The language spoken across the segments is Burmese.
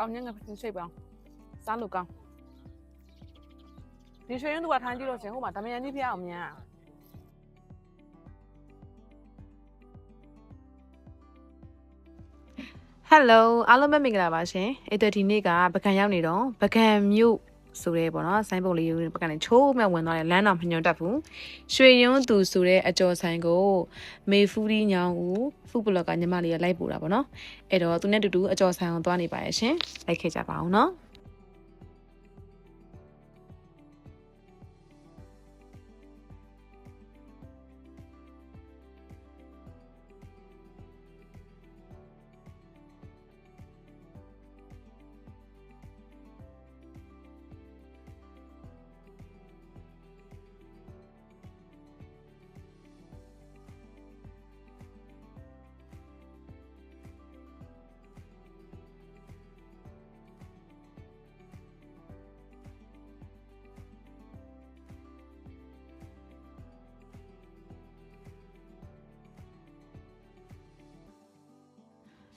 ကောင်းညံ့ကရှိပ်ပေါင်းစားလို့ကောင်းဒီရွှေရင်သူကထိုင်းကြည့်လို့ရှင်ဟိုမှာဓမယန်ကြီးဖျားအောင်မြန်ဟယ်လိုအားလုံးပဲမင်္ဂလာပါရှင်အဲ့တော့ဒီနေ့ကပကံရောက်နေတော့ပကံမြို့ဆိုရဲပေါ့နော်ဆိုင်းပုံလေးပကံနဲ့ချိုးမဲ့ဝင်သွားတယ်လမ်းတော်မညွန်တတ်ဘူးရွှေရုံးသူဆိုတဲ့အကျော်ဆိုင်ကိုမေဖူးဒီညောင်ဦးဖူဘလော့ကညီမလေးကလိုက်ပို့တာပေါ့နော်အဲ့တော့သူနဲ့တူတူအကျော်ဆိုင်ကိုသွားနေပါရဲ့ရှင်လိုက်ခဲ့ကြပါအောင်နော်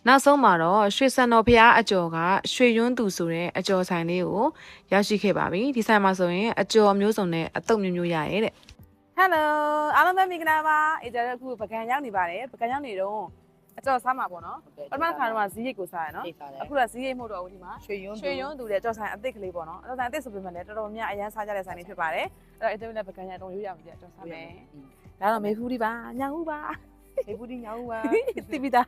နောက်ဆုံးမှာတော့ရွှေစံတော်ဖျားအကျော်ကရွှေရွန်းသူဆိုတဲ့အကျော်ဆိုင်လေးကိုရောက်ရှိခဲ့ပါပြီဒီဆိုင်မှာဆိုရင်အကျော်မျိုးစုံနဲ့အတုပ်မျိုးမျိုးရရဲတဲ့ဟယ်လိုအားလုံးပဲမင်္ဂလာပါအေးကြတော့အခုပကံရောက်နေပါတယ်ပကံရောက်နေတော့အကျော်စားမှာပေါ့နော်ပထမခါတော့ဇီးရိတ်ကိုစားရနော်အခုကဇီးရိတ်မဟုတ်တော့ဘူးဒီမှာရွှေရွန်းသူတဲ့အကျော်ဆိုင်အသစ်ကလေးပေါ့နော်အကျော်ဆိုင်အသစ်ဆိုပေမဲ့လည်းတော်တော်များအရန်စားကြတဲ့ဆိုင်လေးဖြစ်ပါတယ်အဲ့တော့အဲ့ဒါလည်းပကံရတော့ရိုးရအောင်ကြအကျော်စားမယ်ဒါတော့မေဖူးဒီပါညောင်ဦးပါမေဖူးဒီညောင်ဦးပါတိပိတာ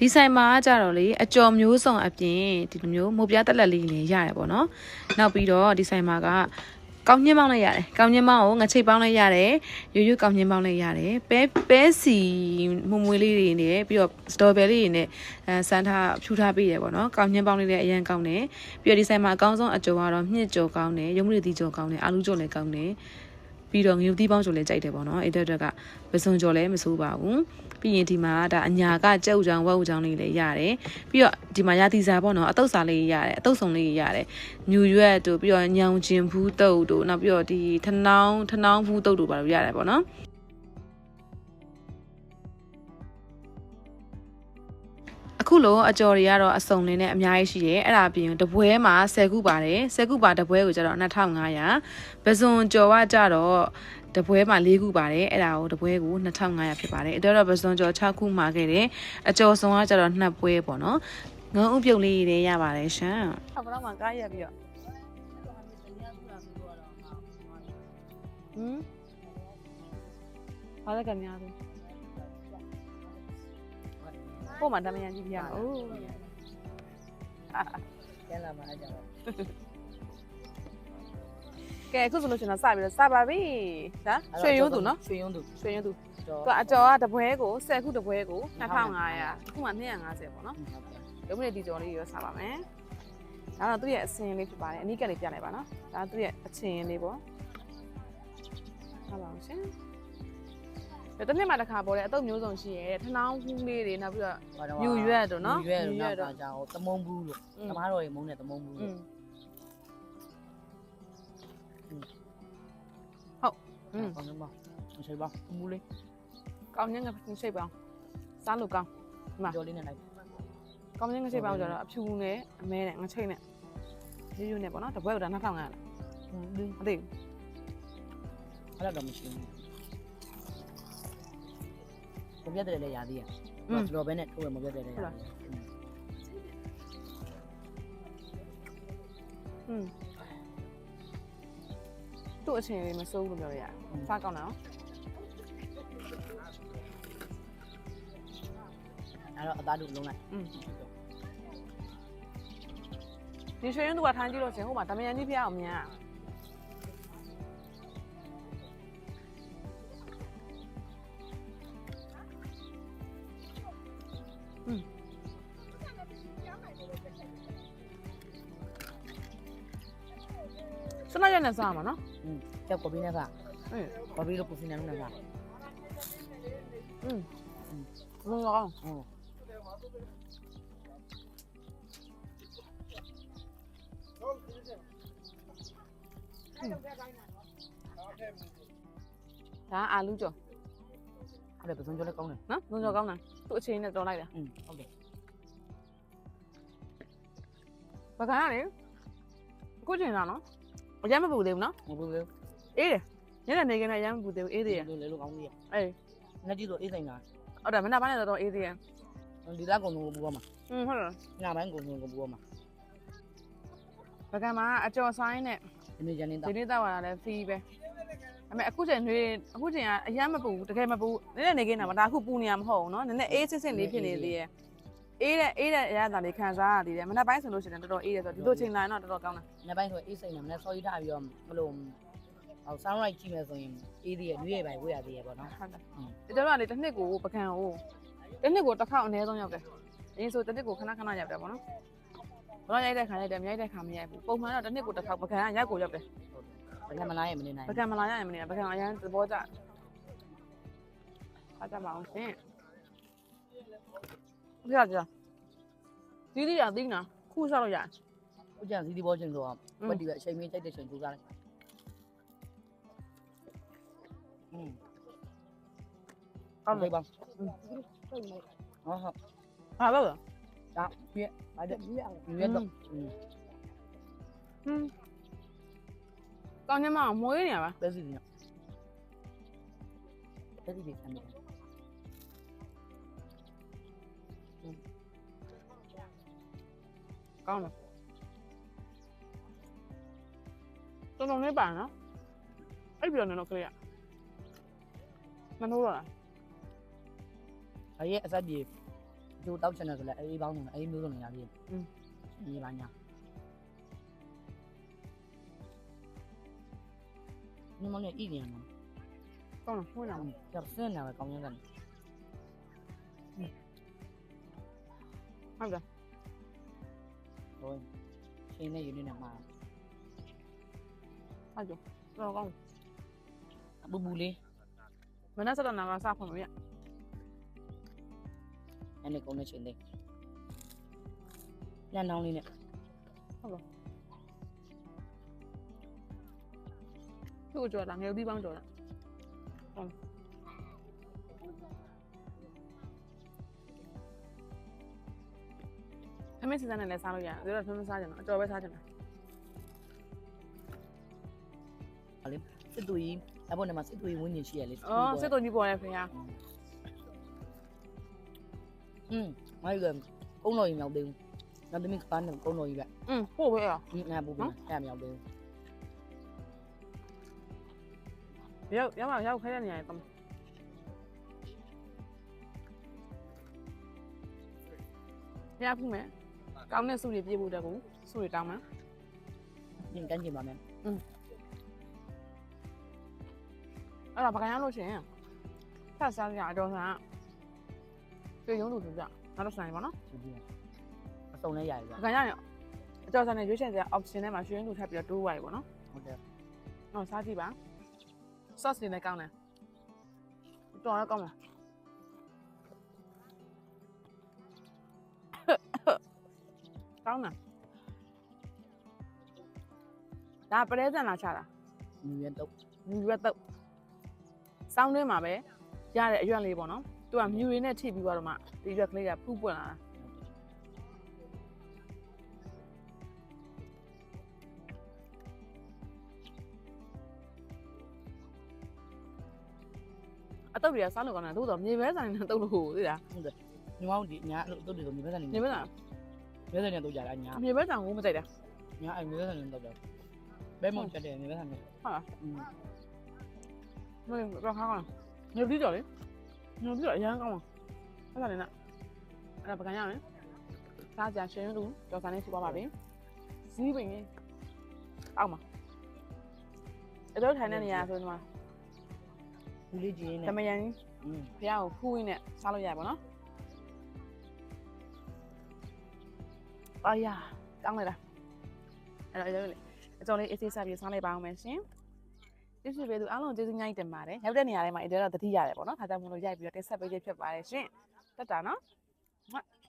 ဒီဆိုင်မှာကြတော့လေအကျော်မျိုးစုံအပြင်ဒီလိုမျိုးမိုးပြားတက်လက်လေးနေရတယ်ပေါ့နော်နောက်ပြီးတော့ဒီဆိုင်မှာကကောင်းညင်းပေါင်းလိုက်ရတယ်ကောင်းညင်းပေါင်းကိုငချိတ်ပေါင်းလိုက်ရတယ်ရိုးရိုးကောင်းညင်းပေါင်းလိုက်ရတယ်ပဲစီမွမွေးလေးတွေနဲ့ပြီးတော့စတော်ဘယ်လေးတွေနဲ့စမ်းထားဖြူထားပေးတယ်ပေါ့နော်ကောင်းညင်းပေါင်းလေးလည်းအရင်ကောင်းတယ်ပြီးတော့ဒီဆိုင်မှာအကောင်းဆုံးအကျော်ကတော့မြင့်ကျော်ကောင်းတယ်ရုံးမရီတီကျော်ကောင်းတယ်အာလူကျော်လည်းကောင်းတယ်ပြီးတော့ငရုတ်သီးပေါင်းကျော်လည်းကြိုက်တယ်ပေါ့နော်အဲ့အတွက်ကပစုံကျော်လည်းမဆိုးပါဘူးပြီးရင်ဒီမှာဒါအညာကကြက်ဥချောင်းဝက်ဥချောင်းလေးလည်းရတယ်ပြီးတော့ဒီမှာရာသီစာပေါ့နော်အတုပ်စာလေးရတယ်အတုပ်စုံလေးရတယ်ညူရွက်တို့ပြီးတော့ညောင်ကျင်ဘူးတုပ်တို့နောက်ပြီးတော့ဒီထနောင်းဘူးတုပ်တို့ပါလို့ရတယ်ပေါ့နော်အခုလိုအကျော်တွေကတော့အစုံလေးနဲ့အများကြီးရှိတယ်အဲ့ဒါပြင်တပွဲမှာ10ခုပါတယ်10ခုပါတပွဲကိုကျတော့2500ပစုံကျော်ကကျတော့တပွဲမှာ4ခုပါတယ်အဲ့ဒါကိုတပွဲကို2500ဖြစ်ပါတယ်အဲ့တော့ပစုံကျော်6ခုမှာခဲ့တယ်အကျော်စုံကကျတော့2ပွဲပေါ့နော်ငုံဥပြုတ်လေးတွေရပါတယ်ရှင်ဘယ်တော့မှကားရက်ပြီးတော့ဘာလဲကများသူဟိုမှာဓမယန်ကြီးပြရအိုးကျန်လာပါကြပါကဲအခုဆိုလို့ရှင်တော့စပြီးတော့စပါပြီဒါရွှေရုံးသူနော်ရွှေရုံးသူကအကျော်ကတပွဲကို10ခုတပွဲကို2500အခုမှ250ပေါ့နော်ရုံးမလေးဒီကျော်လေးရောစပါမယ်ဒါတော့သူ့ရဲ့အစင်လေးဖြစ်ပါတယ်အနီးကလေးပြလိုက်ပါနော်ဒါသူ့ရဲ့အချင်းလေးပေါ့ဟုတ်ပါအောင်ရှင်တနေ့မှတစ်ခါပေါ်တယ်အတုပ်မျိုးစုံရှိရဲထနောင်းဖူးလေးတွေနောက်ပြီးတော့ညူရွက်တို့နော်ညူရွက်တော့ကြောင်သမုံဘူးလို့သမားတော်ရေမုန်းတဲ့သမုံဘူးလို့ဟုတ်ကောင်းနေပါမရှိပါဘူးလေးကောင်းညံ့ကရှိပ်ပေါင်းစားလို့ကောင်းဒီမှာကြော်လေးနဲ့လိုက်ကောင်းညံ့ကရှိပ်ပေါင်းကြတော့အဖြူနဲ့အမဲနဲ့ငချိတ်နဲ့ရွရွနဲ့ပေါ့နော်တပွဲက2500လားမသိဘူးအဲ့တော့မရှိဘူးမပြတ်တယ်လေရာသေးရလော်ဘဲနဲ့ထိုးရမပြတ်တယ်လေရာသူ့အချင်းလေးမစိုးဘူးလို့ပြောရစားကောင်းတယ်နော်အဲ့တော့အသားတို့လုံးလိုက်ဒီရွှေရင်သူကထိုင်းကြည့်လို့ရှင်ဟိုမှာဓမယန်ကြီးဖျားအောင်မြန်စနရနဲ့စားမှာနော်ကျက်ကော်ပီနဲ့စားကော်ပီလို့ပူစင်းနဲ့နဲ့စားလုံးကောင်း ဒါအာလူကျော် အဲ့ဒါပစုံကျော်လည်းကောင်းတယ် နော်ဘုံကျော်ကောင်းတာသူ့အချင်းနဲ့တော်လိုက်တာ ဟုတ်တယ် ပကံကလေအခုချိန်လာနော်အရင်မပူသေးဘူးနော် မဟုတ်ဘူး အေးတယ်ညနေနေခင်းနဲ့အရင်မပူသေးဘူးအေးသေးရ လေလို့ကောင်းသေးရ အေး နှစ်ကြည့်တော့အေးဆိုင်တာ ဟုတ်တယ်မနက်ပိုင်းတော့အေးသေးရ ဒီသားကုံကိုပူရမှာ ဟုတ်တယ် ညပိုင်းကုံကိုပူရမှာ ပကံမှာအကျော်ဆိုင်နဲ့ ဒီနေ့ကျနေတော့ ဒီနေ့တောက်ရတာလည်းဖီးပဲဒါပေမဲ့အခုချိန်ကအရင်မပူတကယ်မပူနည်းနည်းနေခင်းတာမဒါအခုပူနေရမဟုတ်ဘူးနော်နည်းနည်းအေးစစ်စစ်လေးဖြစ်နေသေးရဲ့အေးတဲ့အရာသာလေးခံစားရသေးတယ်မနက်ပိုင်းဆိုလို့ရှိရင်တော်တော်အေးတယ်ဆိုတော့ဒီလိုချိန်လာရင်တော့တော်တော်ကောင်းတာ ညပိုင်းဆိုအေးဆိုင်တယ်မနေ့စောကြီးထားပြီးတော့ဘလို့ဟော sunrise ကြည့်မယ်ဆိုရင်အေးသေးရနွေးရပိုင်းဝေးရသေးရပေါ့နော် ဟုတ်တယ်ဒီတော့လေတစ်နှစ်ကိုပကံကိုတစ်နှစ်ကိုတစ်ခေါက်အနည်းဆုံးရောက်တယ်အရင်ဆိုတစ်နှစ်ကိုခဏခဏရောက်တယ်ပေါ့နော်တော့ရိုက်တဲ့ခါရိုက်တယ်မရိုက်တဲ့ခါမရိုက်ဘူးပုံမှန်တော့တစ်နှစ်ကိုတစ်ခေါက်ပကံကရက်ကိုရောက်တယ် ဘယ်ကမလာရင်မနေနိုင် ပကံမလာရရင်မနေပကံအရင်သဘောကျအားကြပါအောင်ရှင်ကြာကြာဒီဒီရသိနာခုစားလို့ရ ဦးကျန်စီဒီဘောချင်းဆိုတော့ဝက်ဒီပဲအချိန်မင်းကြိုက်တဲ့ချိန်ကြိုးစားလိုက်ကောင်းပြီပါဟုတ်ဟာဘာလဲ ဒါပြည့်ပါတယ်ပြည့်တော့ ကောင်းညမမွေးနေရပါ ပဲစီနေပဲစီလေးဆမ်းနေ ကောင်းတယ်တော်တော်လေးပါနော်အဲ့ပြောနေတော့ကလေးကမနှိုးတော့လား အဲ့ရဲ့အဆက်ပြေသူတောက်ချင်တယ်ဆိုလဲအေးပေါင်းနေအေးမျိုးစုံနေရပြီဒီပါညာ你们那一年吗？ ကောင်းတယ်ဝင်လာ 要是那个高原的， ဟုတ်တယ် 我现在有点麻， ဟုတ်တယ်တော်ကောင်း 不不嘞， မနက်7နာကစဖွင့်လို့ရ 俺那高那现在，两两的呢， သူ့ကြော်တာငယ်ပြီးပေါင်းကြော်တာအမေစီစံနဲ့လည်းစားလို့ရတယ်ဒါတော့ထုံးစားကြတယ်အကြော်ပဲစားကြတယ် 好嘞，这对，要不那么这对稳定起来嘞。 အော်စစ်တော်ကြီးပေါ်ရဲ့ဖေဟာ 还有个公路一秒钟，那对面看那公路一个， ပို့ပဲရ 那不变，还秒钟。 ရောက်ခဲတဲ့နေရာကောင်းရဖူးမယ်ကောင်းတဲ့စုတွေပြေးဖို့တက်ကိုစုတွေတောင်းမယ် 你赶紧吧，妹。 အဲ့ဒါပကံရလို့ရှိရင်ဖတ်စားကြအတော်ဆန်ပြေရုံးလို့ပြပြနောက်တော့ဆိုင်ပါနော် 就这样，送来伢一个 ပ。ကံရရင်အတော်ဆန်နဲ့ရွေးချယ်စရာ option ထဲမှာရွှေရင်းသူထပ်ပြီးတော့တိုးသွားပြီပေါ့နော် 好的。 ဟုတ်စားကြည့်ပါ sauce တွေလည်းကောင်းတယ်တော်ရကောင်းပါကောင်းတယ်ဒါပရဲစံလာချတာ 女人都。 မြူရွက်တော့စောင်းထဲမှာပဲရတဲ့အရွက်လေးပေါ့နော်သူကမြူရင်းနဲ့ထိပြီးတော့မှဒီရွက်ကလေးကဖူးပွင့်လာတာအတော့တွေကစားလို့ကောင်းတယ်သို့တော့မြေပဲဆိုင်နဲ့တုတ်လို့သိလား ဟုတ်တယ်ညီမတို့ဒီညာတို့တွေဆိုမြေပဲဆန်နေ မြေပဲဆိုင် မြေပဲဆန်နေတော့ကြတာညာ မြေပဲဆိုင်ကိုမကြိုက်တာ ညာအဲ့မြေပဲဆန်နေတော့ကြဘဲမောင်ချက်တယ်မြေပဲဆန်နေ ဟုတ်လားမင်းတော့ခါကောင်းမြေပြီးတော့လေမြေပြီးတော့အရန်ကောင်းပါအဲ့ဒါလည်းနော်အဲ့ဒါပကံရမယ်စားကြရှင်လူကြော်စားနေစီပါပါပြီစီးပင်ကြီးအောက်မှာအဲ့တော့ထိုင်နေနေရဆိုဒီမှာ ဘူးလေးကြီးနေ တမယန်ဖျားကိုဖူးရင်းနဲ့စားလို့ရပါတော့အာရကောင်းလိုက်တာအဲ့တော့အကျော်လေးအေးဆေးစားပြီးစားလိုက်ပါအောင်မယ်ရှင်ကျေးဇူးပဲသူအားလုံးကျေးဇူးများကြီးတင်ပါတယ်ရောက်တဲ့နေရာတိုင်းမှာအဲ့ဒါတော့တတိရတယ်ပေါ့နော်ဒါကြောင့်မလို့ရိုက်ပြီးတော့တင်ဆက်ပေးခြင်းဖြစ်ပါတယ်ရှင်တက်တာနော်